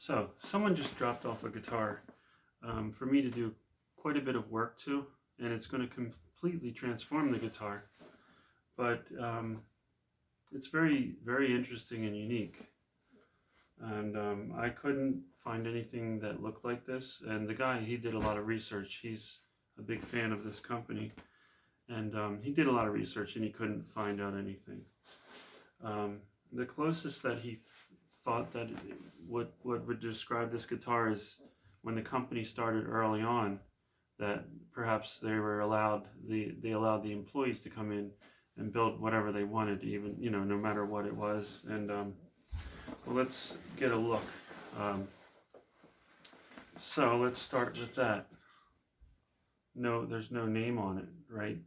So, someone just dropped off a guitar for me to do quite a bit of work to, and it's going to completely transform the guitar. But it's very, very interesting and unique. And I couldn't find anything that looked like this. And the guy, he did a lot of research. He's a big fan of this company. And he did a lot of research and he couldn't find out anything. The closest that he thought that what would describe this guitar is when the company started early on, that perhaps they were allowed they allowed the employees to come in and build whatever they wanted, even no matter what it was. And well, let's get a look. So let's start with that. No, there's no name on it, right?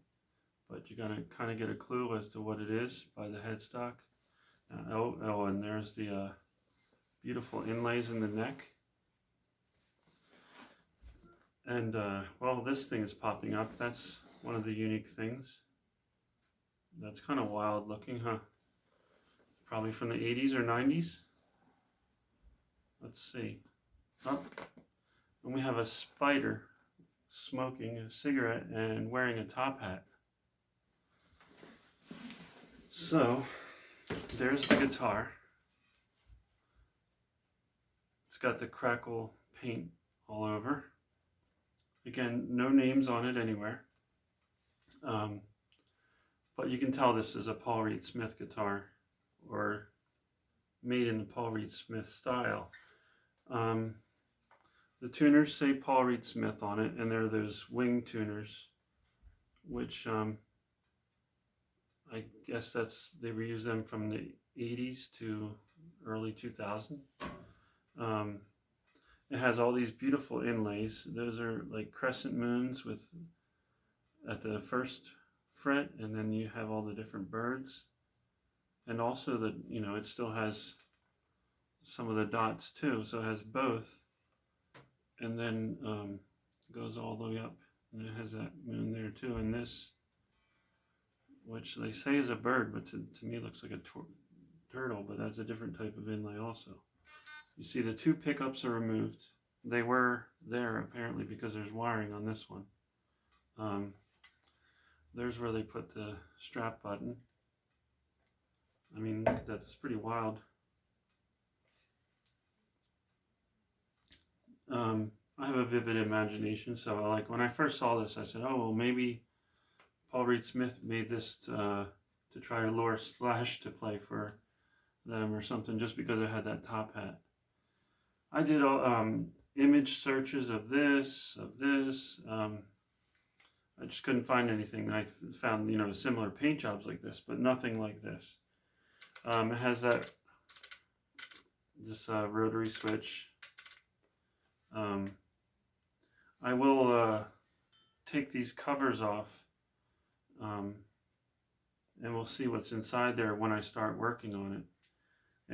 But you're gonna kind of get a clue as to what it is by the headstock. Oh, and there's the beautiful inlays in the neck. And well, this thing is popping up. That's one of the unique things. That's kind of wild looking, huh? Probably from the 80s or 90s. Let's see. Oh, and we have a spider smoking a cigarette and wearing a top hat. So, there's the guitar. It's got the crackle paint all over. Again, no names on it anywhere. But you can tell this is a Paul Reed Smith guitar, or made in the Paul Reed Smith style. The tuners say Paul Reed Smith on it, and they're those wing tuners, which I guess they reused them from the 80s to early 2000. It has all these beautiful inlays. Those are like crescent moons at the first fret, and then you have all the different birds, and also it still has some of the dots too, so it has both, and then goes all the way up, and it has that moon there too, and this, which they say is a bird, but to me it looks like a turtle, but that's a different type of inlay also. You see the two pickups are removed. They were there apparently because there's wiring on this one. There's where they put the strap button. I mean, look at that, it's pretty wild. I have a vivid imagination, so when I first saw this, I said, oh, well, maybe Paul Reed Smith made this to try to lure Slash to play for them or something, just because it had that top hat. I did image searches of this. I just couldn't find anything. I found, similar paint jobs like this, but nothing like this. It has this rotary switch. I will take these covers off, and we'll see what's inside there when I start working on it.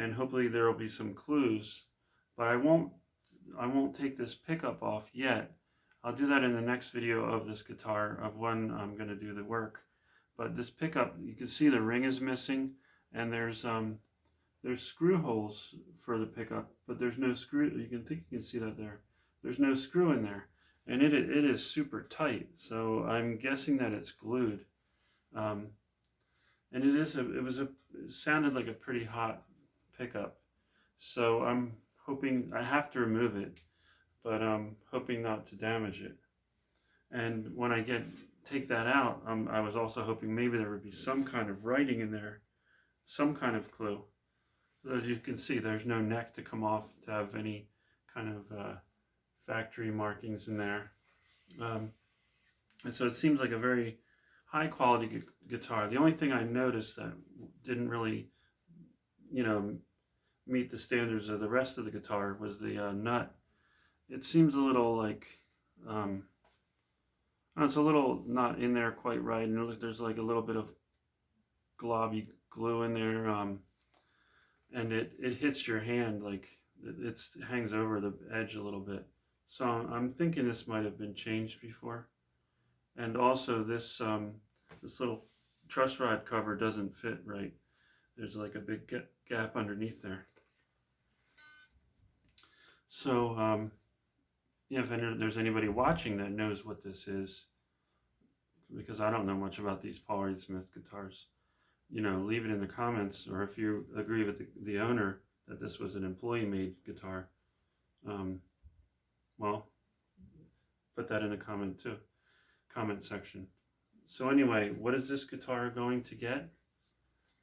And hopefully there will be some clues, but I won't take this pickup off yet. I'll do that in the next video of this guitar, of when I'm going to do the work. But this pickup, you can see the ring is missing, and there's screw holes for the pickup, but there's no screw. You can see that there. There's no screw in there, and it is super tight. So I'm guessing that it's glued. And it sounded like a pretty hot pickup. So I'm hoping, I have to remove it, but I'm hoping not to damage it. And when I take that out, I was also hoping maybe there would be some kind of writing in there, some kind of clue. As you can see, there's no neck to come off to have any kind of factory markings in there. And so it seems like a very high quality guitar. The only thing I noticed that didn't really, meet the standards of the rest of the guitar was the nut. It seems a little like, it's a little not in there quite right, and there's like a little bit of globby glue in there, and it hits your hand, like it hangs over the edge a little bit. So I'm thinking this might have been changed before. And also this little truss rod cover doesn't fit right. There's like a big gap underneath there. So yeah, if there's anybody watching that knows what this is, because I don't know much about these Paul Reed Smith guitars, leave it in the comments, or if you agree with the owner that this was an employee-made guitar, well, put that in the comment section. So anyway, what is this guitar going to get?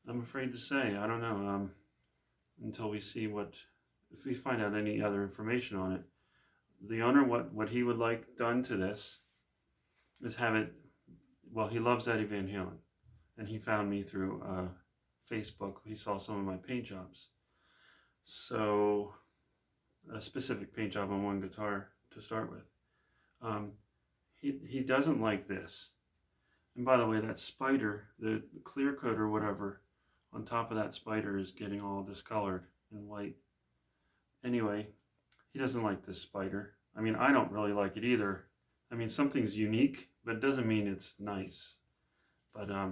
I'm afraid to say. I don't know, until we see if we find out any other information on it. The owner, what he would like done to this is have it, well, he loves Eddie Van Halen, and he found me through Facebook. He saw some of my paint jobs. So, a specific paint job on one guitar to start with. He doesn't like this. And by the way, that spider, the clear coat or whatever, on top of that spider is getting all discolored and white. Anyway, he doesn't like this spider. I mean, I don't really like it either. I mean, something's unique, but it doesn't mean it's nice. But I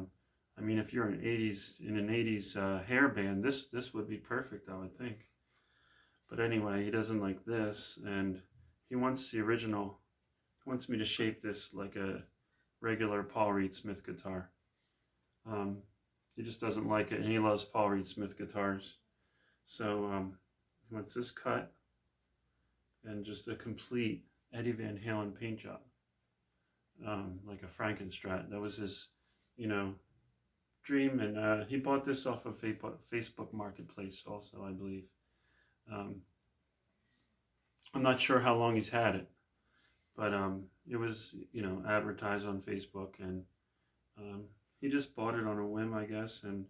mean, if you're in an 80s hair band, this would be perfect, I would think. But anyway, he doesn't like this, and he wants the original. He wants me to shape this like a regular Paul Reed Smith guitar. He just doesn't like it, and he loves Paul Reed Smith guitars. So he wants this cut and just a complete Eddie Van Halen paint job, like a Frankenstrat. That was his, dream, and he bought this off of Facebook Marketplace also, I believe. I'm not sure how long he's had it, but it was, advertised on Facebook, and he just bought it on a whim, I guess, and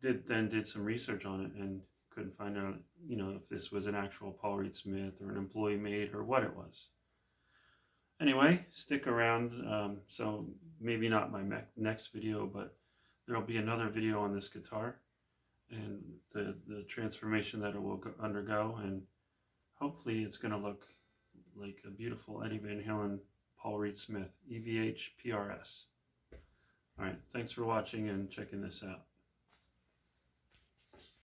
did some research on it, and couldn't find out, if this was an actual Paul Reed Smith or an employee made or what it was. Anyway, stick around. So maybe not my next video, but there'll be another video on this guitar and the transformation that it will undergo, and hopefully it's going to look like a beautiful Eddie Van Halen Paul Reed Smith EVH PRS. All right, thanks for watching and checking this out.